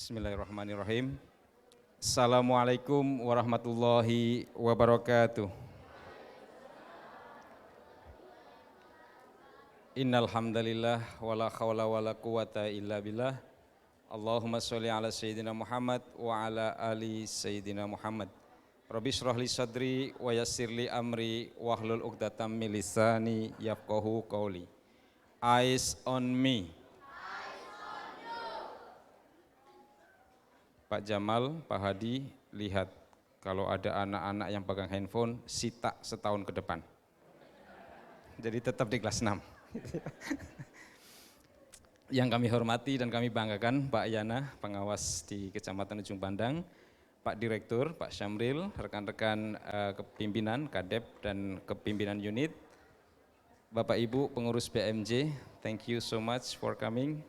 Bismillahirrahmanirrahim. Assalamualaikum warahmatullahi wabarakatuh. Innal hamdalillah wala haula wala quwata illa billah. Allahumma sholli ala sayyidina Muhammad wa ala ali sayyidina Muhammad. Rabbi shrah li sadri wa yassir li amri wahlul 'uqdatam min lisani yafqahu qawli. Eyes on me. Pak Jamal, Pak Hadi, lihat kalau ada anak-anak yang pegang handphone, sita setahun ke depan. Jadi tetap di kelas 6. Yang kami hormati dan kami banggakan Pak Yana, pengawas di Kecamatan Ujung Pandang, Pak Direktur, Pak Syamril, rekan-rekan kepimpinan, Kadep dan kepimpinan unit, Bapak Ibu pengurus BMJ, thank you so much for coming,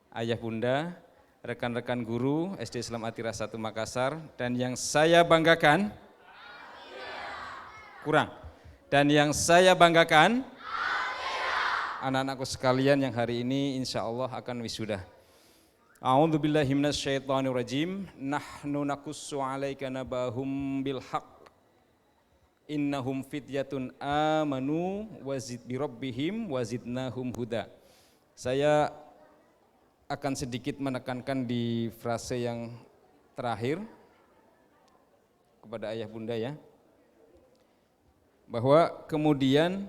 Ayah Bunda, rekan-rekan guru SD Islam Atira 1 Makassar, dan yang saya banggakan, kurang, dan yang saya banggakan, anak-anakku sekalian yang hari ini insya Allah akan wisuda. A'udzubillahi minasyaitonirrajim. Nahnu naqussu 'alaika nabahum bil haqq. Innahum fityatun amanu wazid birabbihim wazidnahum huda. Saya akan sedikit menekankan di frase yang terakhir kepada ayah bunda ya, bahwa kemudian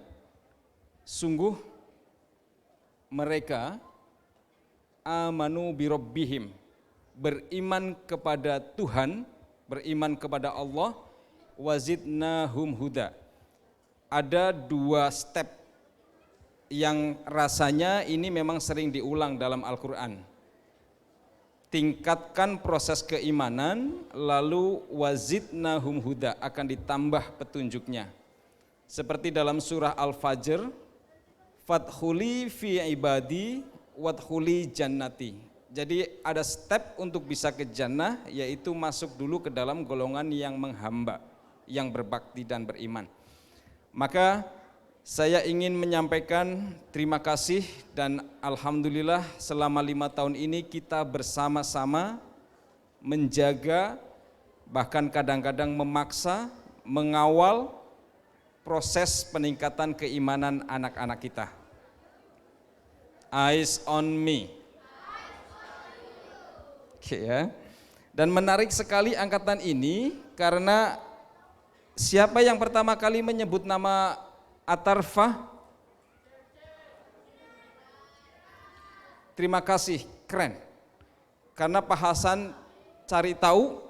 sungguh mereka amanu birabbihim, beriman kepada Tuhan, beriman kepada Allah, wazidnahum huda. Ada 2 step yang rasanya ini memang sering diulang dalam Al-Quran. Tingkatkan proses keimanan, lalu wazidnahum huda, akan ditambah petunjuknya. Seperti dalam surah Al-Fajr, fadkhuli fi ibadi wadkhuli jannati. Jadi ada step untuk bisa ke jannah, yaitu masuk dulu ke dalam golongan yang menghamba, yang berbakti dan beriman. Maka saya ingin menyampaikan terima kasih dan alhamdulillah selama 5 tahun ini kita bersama-sama menjaga, bahkan kadang-kadang memaksa, mengawal proses peningkatan keimanan anak-anak kita. Eyes on me. Oke ya. Dan menarik sekali angkatan ini karena siapa yang pertama kali menyebut nama Atarfa? Terima kasih, keren. Karena Pak Hasan cari tahu,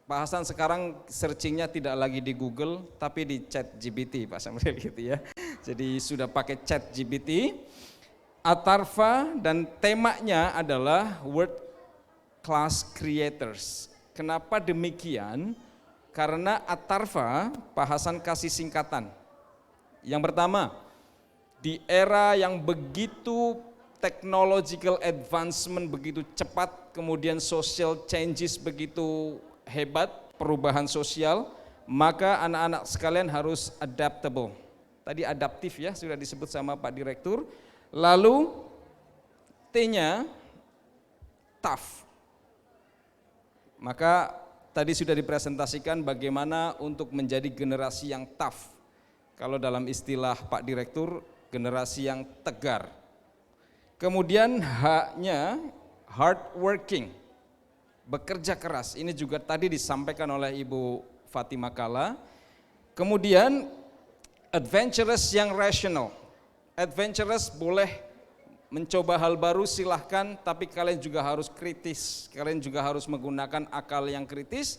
Pak Hasan sekarang searchingnya tidak lagi di Google tapi di ChatGPT, Pak Samuel gitu ya. Jadi sudah pakai ChatGPT. Atarfa dan temanya adalah World Class Creators. Kenapa demikian? Karena Atarfa, Pak Hasan kasih singkatan. Yang pertama, di era yang begitu technological advancement begitu cepat, kemudian social changes begitu hebat, perubahan sosial, maka anak-anak sekalian harus adaptable. Tadi adaptif ya, sudah disebut sama Pak Direktur. Lalu T-nya tough. Maka tadi sudah dipresentasikan bagaimana untuk menjadi generasi yang tough. Kalau dalam istilah Pak Direktur, generasi yang tegar. Kemudian H-nya hard working, bekerja keras. Ini juga tadi disampaikan oleh Ibu Fatimah Kala. Kemudian adventurous yang rational. Adventurous boleh mencoba hal baru silahkan, tapi kalian juga harus kritis. Kalian juga harus menggunakan akal yang kritis,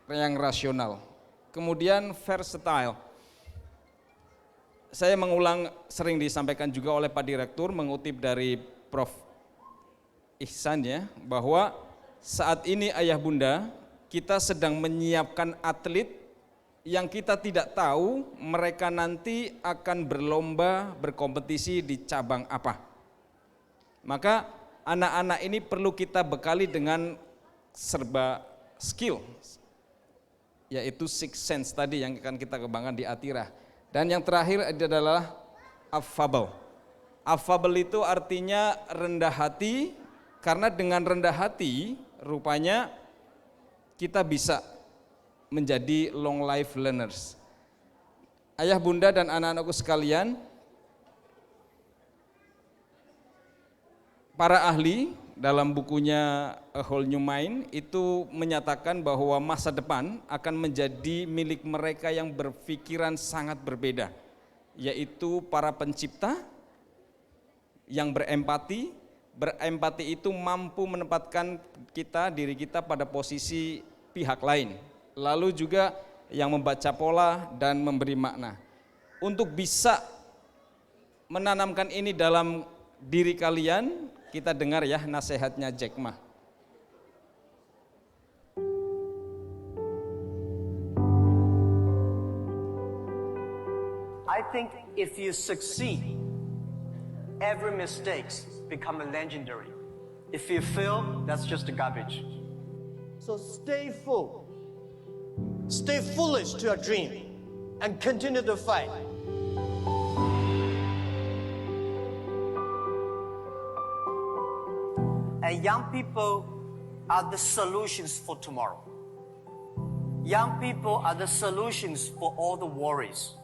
yang rasional. Kemudian versatile. Saya mengulang, sering disampaikan juga oleh Pak Direktur, mengutip dari Prof. Ihsan ya, bahwa saat ini ayah bunda, kita sedang menyiapkan atlet yang kita tidak tahu mereka nanti akan berlomba, berkompetisi di cabang apa. Maka anak-anak ini perlu kita bekali dengan serba skill, yaitu six sense tadi yang akan kita kembangkan di Atira. Dan yang terakhir adalah affable. Affable itu artinya rendah hati, Karena dengan rendah hati rupanya kita bisa menjadi long life learners. Ayah bunda dan anak-anakku sekalian, para ahli dalam bukunya A Whole New Mind itu menyatakan bahwa masa depan akan menjadi milik mereka yang berpikiran sangat berbeda, yaitu para pencipta yang berempati. Berempati itu mampu menempatkan diri kita pada posisi pihak lain, lalu juga yang membaca pola dan memberi makna. Untuk bisa menanamkan ini dalam diri kalian, kita dengar ya nasihatnya Jack Ma. I think if you succeed, every mistake become a legendary. If you fail, that's just a garbage. So stay full. Stay foolish to your dream and continue to fight. And young people are the solutions for tomorrow. Young people are the solutions for all the worries.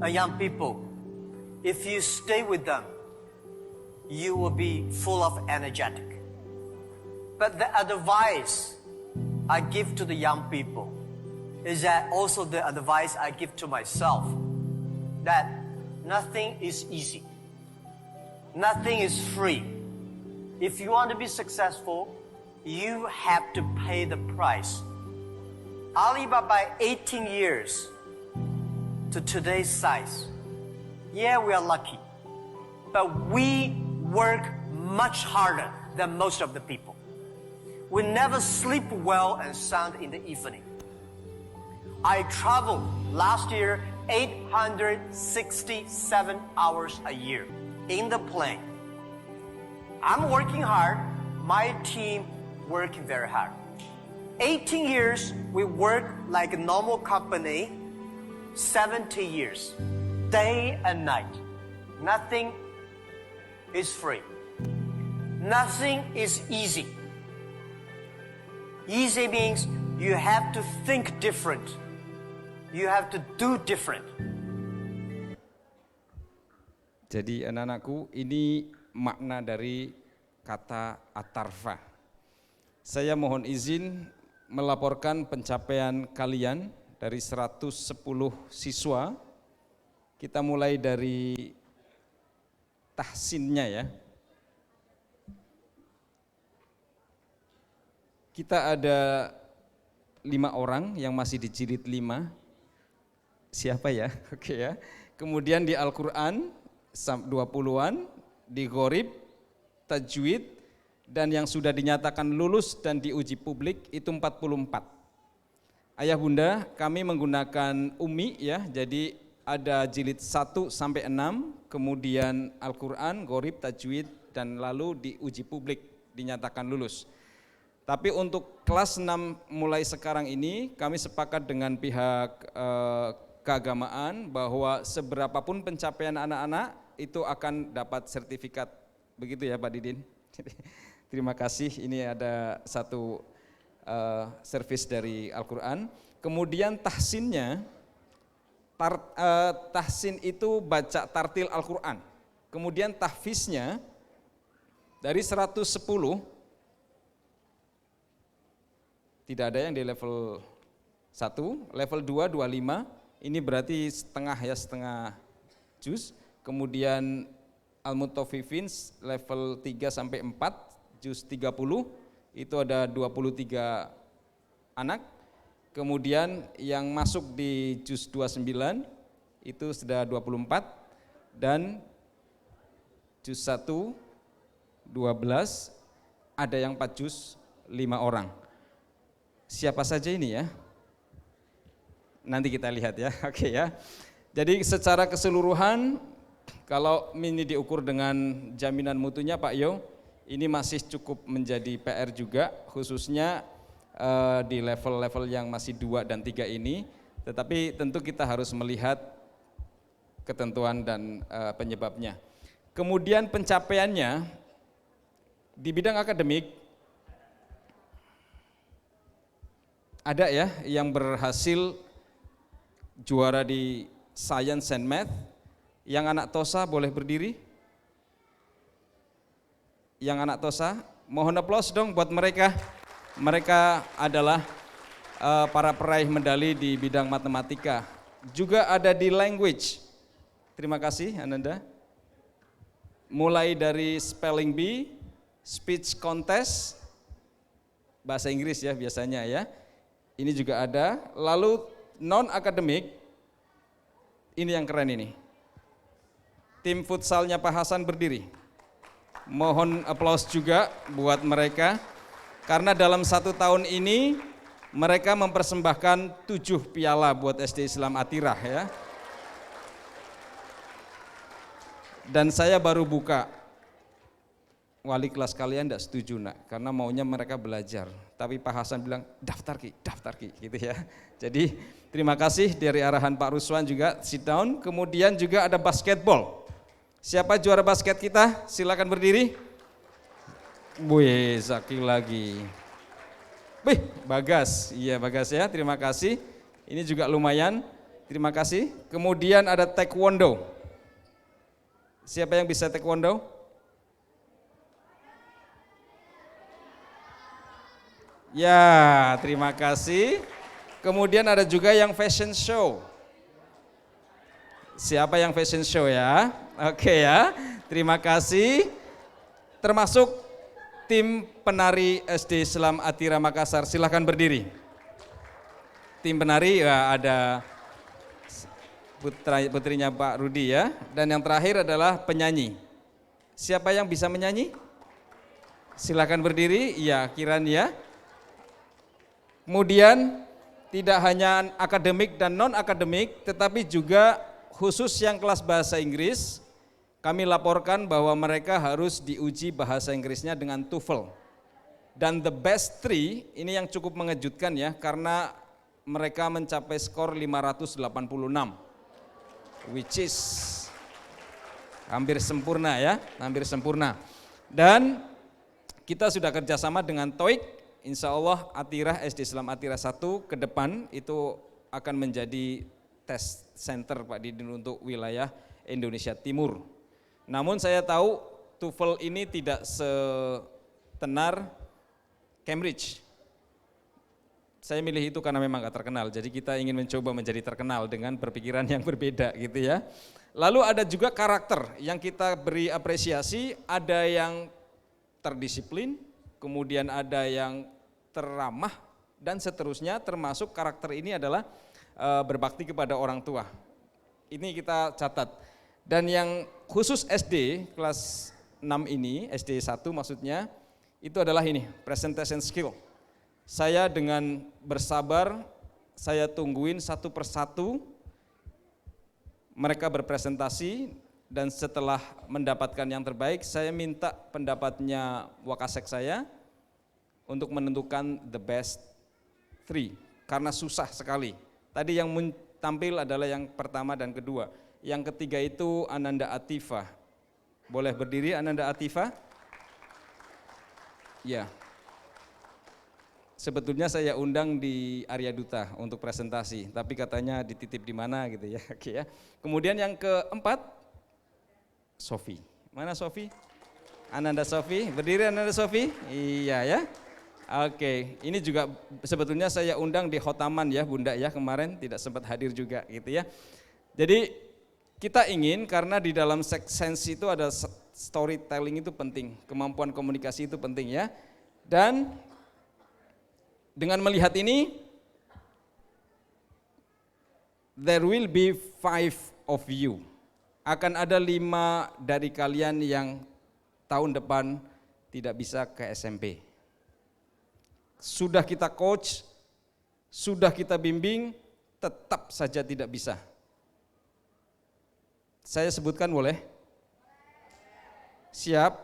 And young people, if you stay with them, you will be full of energetic. But the advice I give to the young people is that also the advice I give to myself, that nothing is easy. Nothing is free. If you want to be successful, you have to pay the price. Alibaba 18 years to today's size. Yeah, we are lucky, but we work much harder than most of the people. We never sleep well and sound in the evening. I traveled last year 867 hours a year in the plane. I'm working hard, my team working very hard. 18 years, we work like a normal company, 70 years, day and night. Nothing is free. Nothing is easy. Easy means you have to think different. You have to do different. Jadi anak-anakku, ini makna dari kata atarfa. Saya mohon izin melaporkan pencapaian kalian dari 110 siswa. Kita mulai dari tahsinnya ya. Kita ada 5 orang yang masih di jilid 5. Siapa ya? Oke ya. Kemudian di Al-Quran 20-an, di Ghorib, Tajwid, dan yang sudah dinyatakan lulus dan diuji publik itu 44. Ayah bunda, kami menggunakan UMI ya, jadi ada jilid 1 sampai 6, kemudian Al-Quran, Ghorib, Tajwid, dan lalu diuji publik, dinyatakan lulus. Tapi untuk kelas 6 mulai sekarang ini, kami sepakat dengan pihak keagamaan bahwa seberapapun pencapaian anak-anak, itu akan dapat sertifikat. Begitu ya Pak Didin? Terima kasih, ini ada satu servis dari Al-Quran. Kemudian tahsinnya, tahsin itu baca tartil Al-Quran. Kemudian tahfiznya dari 110, tidak ada yang di level 1, level 2, 25, ini berarti setengah ya, setengah juz. Kemudian Al-Mutaffifin level 3 sampai 4, juz 30, itu ada 23 anak. Kemudian yang masuk di juz 29 itu sudah 24, dan juz 1 12, ada yang 4 juz 5 orang. Siapa saja ini ya? Nanti kita lihat ya. Oke ya. Jadi secara keseluruhan kalau ini diukur dengan jaminan mutunya Pak Yo, ini masih cukup menjadi PR juga, khususnya di level-level yang masih 2 dan 3 ini, tetapi tentu kita harus melihat ketentuan dan penyebabnya. Kemudian pencapaiannya Di bidang akademik, ada ya yang berhasil juara di Science and Math. Yang anak TOSA boleh berdiri. Yang anak TOSA, mohon aplaus dong buat mereka. Mereka adalah para peraih medali di bidang matematika. Juga ada di language. Terima kasih Ananda. Mulai dari spelling bee, speech contest, bahasa Inggris ya biasanya ya. Ini juga ada. Lalu non akademik, ini yang keren ini. Tim futsalnya Pak Hasan berdiri. Mohon aplaus juga buat mereka. Karena dalam 1 tahun ini mereka mempersembahkan 7 piala buat SD Islam Atirah ya. Dan saya baru buka. Wali kelas kalian tidak setuju nak, karena maunya mereka belajar. Tapi Pak Hasan bilang daftar ki, gitu ya. Jadi terima kasih dari arahan Pak Ruswan juga, sit down. Kemudian juga ada basketball. Siapa juara basket kita? Silakan berdiri. Wih, Zaki lagi. Wih, Bagas, iya Bagas ya, terima kasih. Ini juga lumayan, terima kasih. Kemudian ada taekwondo. Siapa yang bisa taekwondo? Ya, terima kasih. Kemudian ada juga yang fashion show. Siapa yang fashion show ya? Oke ya, terima kasih. Termasuk tim penari SD Islam Atirah Makassar, silahkan berdiri. Tim penari ya, ada putrinya Pak Rudi ya. Dan yang terakhir adalah penyanyi. Siapa yang bisa menyanyi? Silahkan berdiri, ya Kiran ya. Kemudian tidak hanya akademik dan non-akademik, tetapi juga khusus yang kelas bahasa Inggris, kami laporkan bahwa mereka harus diuji bahasa Inggrisnya dengan TOEFL. Dan the best 3, ini yang cukup mengejutkan ya, karena mereka mencapai skor 586, which is hampir sempurna ya, hampir sempurna. Dan kita sudah kerjasama dengan TOEIC. Insya Allah Atirah, SD Islam Atirah 1 ke depan itu akan menjadi tes center Pak Didin untuk wilayah Indonesia Timur. Namun saya tahu TOEFL ini tidak setenar Cambridge. Saya milih itu karena memang gak terkenal, jadi kita ingin mencoba menjadi terkenal dengan berpikiran yang berbeda gitu ya. Lalu ada juga karakter yang kita beri apresiasi, ada yang terdisiplin, kemudian ada yang terramah dan seterusnya, termasuk karakter ini adalah berbakti kepada orang tua. Ini kita catat. Dan yang khusus SD kelas 6 ini, SD 1 maksudnya, itu adalah ini, presentation skill. Saya dengan bersabar, saya tungguin satu persatu mereka berpresentasi, dan setelah mendapatkan yang terbaik, saya minta pendapatnya Wakasek saya untuk menentukan the best 3, karena susah sekali. Tadi yang tampil adalah yang pertama dan kedua. Yang ketiga itu Ananda Atifah. Boleh berdiri Ananda Atifah? Ya. Sebetulnya saya undang di Arya Duta untuk presentasi, tapi katanya dititip di mana gitu ya. Oke ya. Kemudian yang keempat, Sofi. Mana Sofi? Ananda Sofi, berdiri Ananda Sofi? Iya ya. Oke, ini juga sebetulnya saya undang di Khotaman ya Bunda ya, kemarin tidak sempat hadir juga gitu ya. Jadi kita ingin, karena di dalam sense itu ada storytelling itu penting, kemampuan komunikasi itu penting ya. Dan dengan melihat ini, there will be 5 of you. Akan ada 5 dari kalian yang tahun depan tidak bisa ke SMP. Sudah kita coach, sudah kita bimbing, tetap saja tidak bisa. Saya sebutkan boleh? Siap?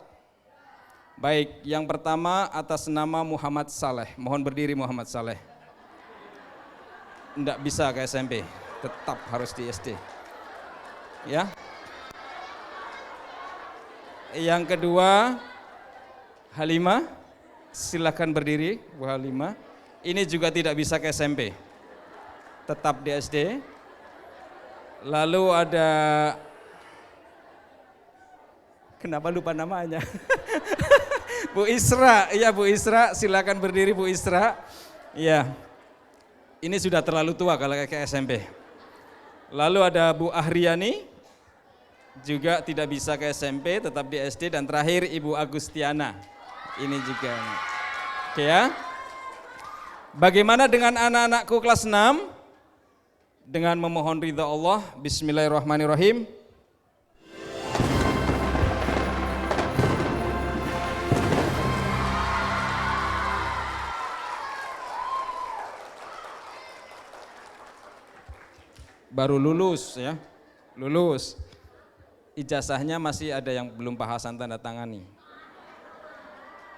Baik, yang pertama atas nama Muhammad Saleh. Mohon berdiri Muhammad Saleh. Enggak bisa ke SMP, tetap harus di SD. Ya. Yang kedua, Halimah, silakan berdiri, Bu Halimah. Ini juga tidak bisa ke SMP, tetap di SD. Lalu ada, kenapa lupa namanya? Bu Isra, iya Bu Isra, silakan berdiri Bu Isra. Iya, ini sudah terlalu tua kalau ke SMP. Lalu ada Bu Ahriani, juga tidak bisa ke SMP, tetap di SD. Dan terakhir Ibu Agustiana, ini juga. Oke ya. Bagaimana dengan anak-anakku kelas 6? Dengan memohon ridha Allah, bismillahirrahmanirrahim. Baru lulus ya, lulus. Ijazahnya masih ada yang belum Pak Hasan tanda tangani.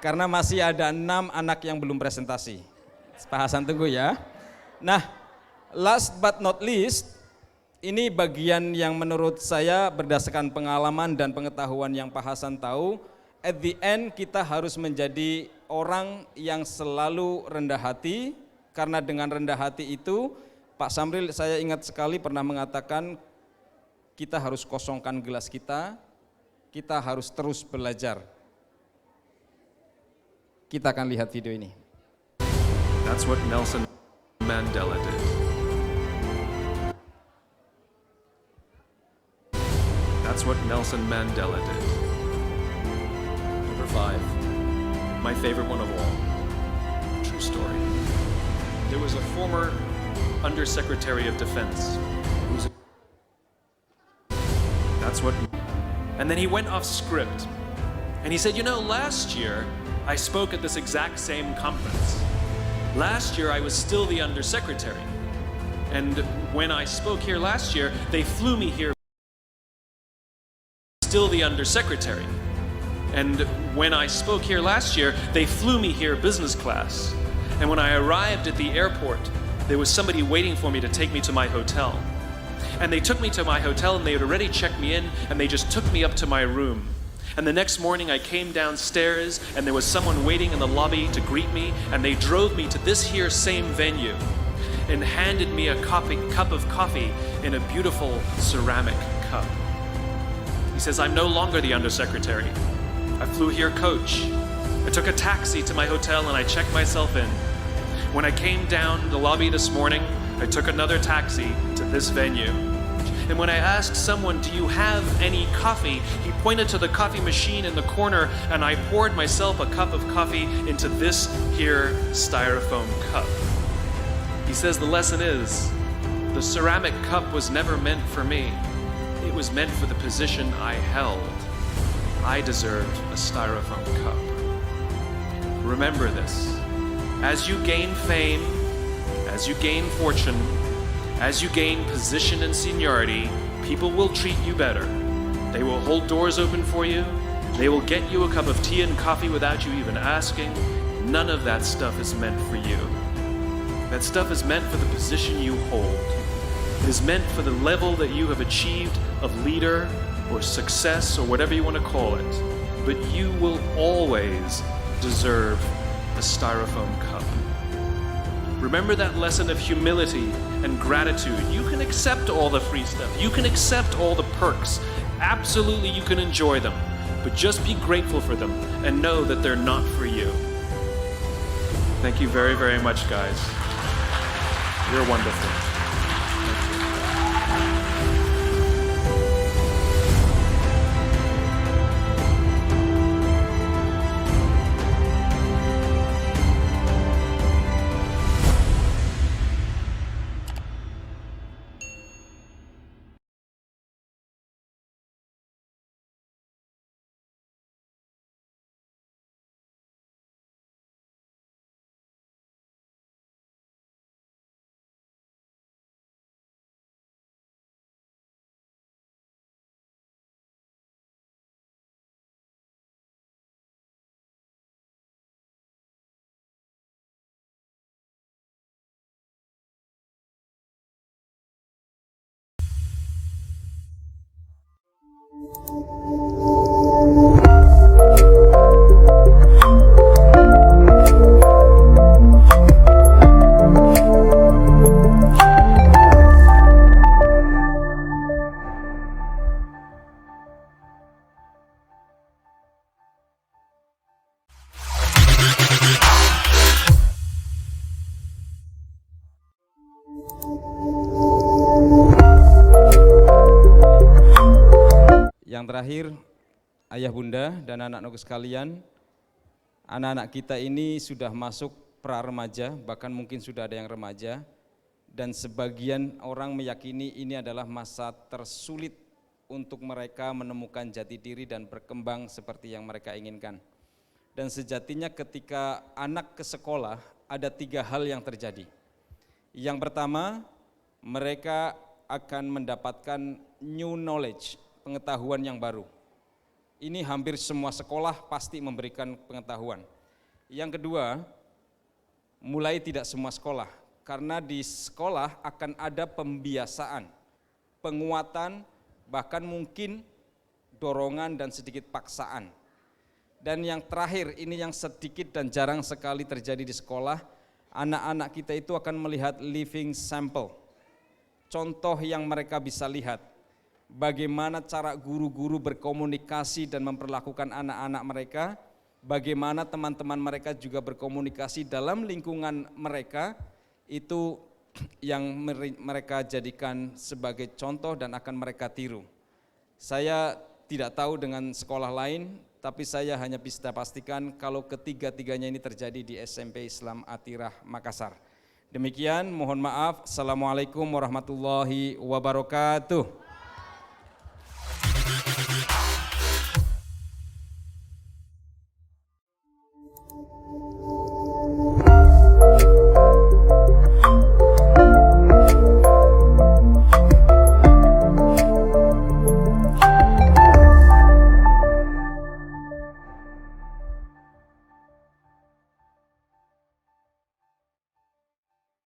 Karena masih ada 6 anak yang belum presentasi. Pak Hasan tunggu ya. Nah, last but not least, ini bagian yang menurut saya berdasarkan pengalaman dan pengetahuan yang Pak Hasan tahu, at the end kita harus menjadi orang yang selalu rendah hati, karena dengan rendah hati itu, Pak Samril saya ingat sekali pernah mengatakan, kita harus kosongkan gelas kita harus terus belajar. Kita akan lihat video ini. That's what Nelson Mandela did. That's what Nelson Mandela did. Number 5, my favorite one of all. True story. There was a former Undersecretary of Defense who's that's what, and then he went off script and he said, you know, last year I spoke at this exact same conference. Last year I was still the Undersecretary, and when I spoke here last year they flew me here still the Undersecretary, and when I spoke here last year they flew me here business class, and when I arrived at the airport there was somebody waiting for me to take me to my hotel. And they took me to my hotel and they had already checked me in and they just took me up to my room. And the next morning I came downstairs and there was someone waiting in the lobby to greet me, and they drove me to this here same venue and handed me a cup of coffee in a beautiful ceramic cup. He says, I'm no longer the Undersecretary. I flew here coach. I took a taxi to my hotel and I checked myself in. When I came down the lobby this morning, I took another taxi to this venue. And when I asked someone, do you have any coffee? He pointed to the coffee machine in the corner and I poured myself a cup of coffee into this here styrofoam cup. He says the lesson is, the ceramic cup was never meant for me. It was meant for the position I held. I deserved a styrofoam cup. Remember this. As you gain fame, as you gain fortune, as you gain position and seniority, people will treat you better. They will hold doors open for you. They will get you a cup of tea and coffee without you even asking. None of that stuff is meant for you. That stuff is meant for the position you hold. It is meant for the level that you have achieved of leader or success or whatever you want to call it. But you will always deserve a styrofoam cup. Remember that lesson of humility and gratitude. You can accept all the free stuff. You can accept all the perks. Absolutely, you can enjoy them. But just be grateful for them and know that they're not for you. Thank you very, very much, guys. You're wonderful. yang terakhir, ayah bunda dan anak-anakku sekalian, anak-anak kita ini sudah masuk pra-remaja, bahkan mungkin sudah ada yang remaja, dan sebagian orang meyakini ini adalah masa tersulit untuk mereka menemukan jati diri dan berkembang seperti yang mereka inginkan. Dan sejatinya ketika anak ke sekolah ada 3 hal yang terjadi. Yang pertama, mereka akan mendapatkan new knowledge, pengetahuan yang baru. Ini hampir semua sekolah pasti memberikan pengetahuan. Yang kedua, mulai tidak semua sekolah, karena di sekolah akan ada pembiasaan, penguatan, bahkan mungkin dorongan dan sedikit paksaan. Dan yang terakhir, ini yang sedikit dan jarang sekali terjadi di sekolah, anak-anak kita itu akan melihat living sample, contoh yang mereka bisa lihat, bagaimana cara guru-guru berkomunikasi dan memperlakukan anak-anak mereka, bagaimana teman-teman mereka juga berkomunikasi dalam lingkungan mereka, itu yang mereka jadikan sebagai contoh dan akan mereka tiru. Saya tidak tahu dengan sekolah lain, tapi saya hanya bisa pastikan kalau ketiga-tiganya ini terjadi di SMP Islam Atirah Makassar. Demikian, mohon maaf. Assalamualaikum warahmatullahi wabarakatuh.